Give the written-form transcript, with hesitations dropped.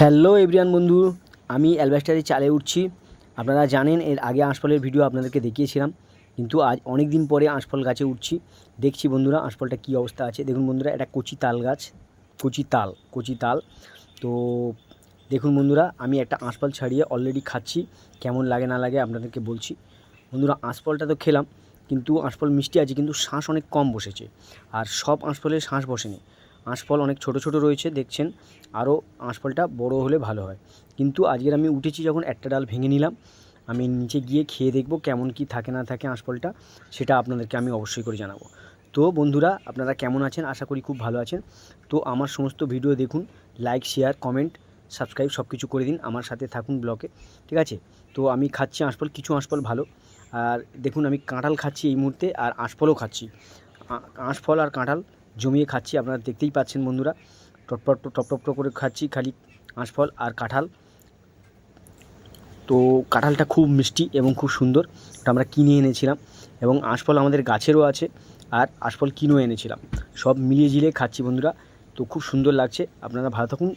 Hello everyone বন্ধু, আমি অ্যালবাস্টারে চালে উঠছি। আপনারা জানেন এর আগে আঁশফলের ভিডিও আপনাদেরকে দেখিয়েছিলাম, কিন্তু আজ অনেক দিন পরে আঁশফল গাছে উঠছি। দেখছি বন্ধুরা আঁশফলটা কী অবস্থা আছে। দেখুন বন্ধুরা, এটা কচি তাল গাছ, কচি তাল। তো দেখুন বন্ধুরা, আমি একটা আঁশফল ছাড়িয়ে অলরেডি খাচ্ছি। কেমন লাগে না লাগে আপনাদেরকে বলছি। বন্ধুরা আঁশফলটা তো খেলাম, কিন্তু আঁশফল মিষ্টি আছে, কিন্তু শাঁস অনেক কম বসেছে। আর সব আঁশফলের শাঁস বসেনি, আঁশফল অনেক ছোট ছোট রয়েছে দেখছেন। আরও আঁশফলটা বড় হলে ভালো হয়। কিন্তু আজকের আমি উঠেছি যখন, একটা ডাল ভেঙে নিলাম। আমি নিচে গিয়ে খেয়ে দেখব কেমন কি থাকে না থাকে আঁশফলটা, সেটা আপনাদেরকে আমি অবশ্যই করে জানাবো। তো বন্ধুরা আপনারা কেমন আছেন? আশা করি খুব ভালো আছেন। তো আমার সমস্ত ভিডিও দেখুন, লাইক শেয়ার কমেন্ট সাবস্ক্রাইব সব কিছু করে দিন, আমার সাথে থাকুন ব্লগে, ঠিক আছে? তো আমি খাচ্ছি আঁশফল, কিছু আঁশফল ভালো। আর দেখুন আমি কাঁঠাল খাচ্ছি এই মুহূর্তে, আর আঁশফলও খাচ্ছি। আঁশফল আর কাঁঠাল জমিয়ে খাচ্ছি, আপনারা দেখতেই পাচ্ছেন বন্ধুরা। টপ টপ করে খাচ্ছি খালি আঁশফল আর কাঁঠাল। তো কাঁঠালটা খুব মিষ্টি এবং খুব সুন্দর, ওটা আমরা কিনে এনেছিলাম। এবং আঁশফল আমাদের গাছেরও আছে, আর আঁশফল কিনেও এনেছিলাম। সব মিলিয়ে ঝিলিয়ে খাচ্ছি বন্ধুরা। তো খুব সুন্দর লাগছে। আপনারা ভালো থাকুন।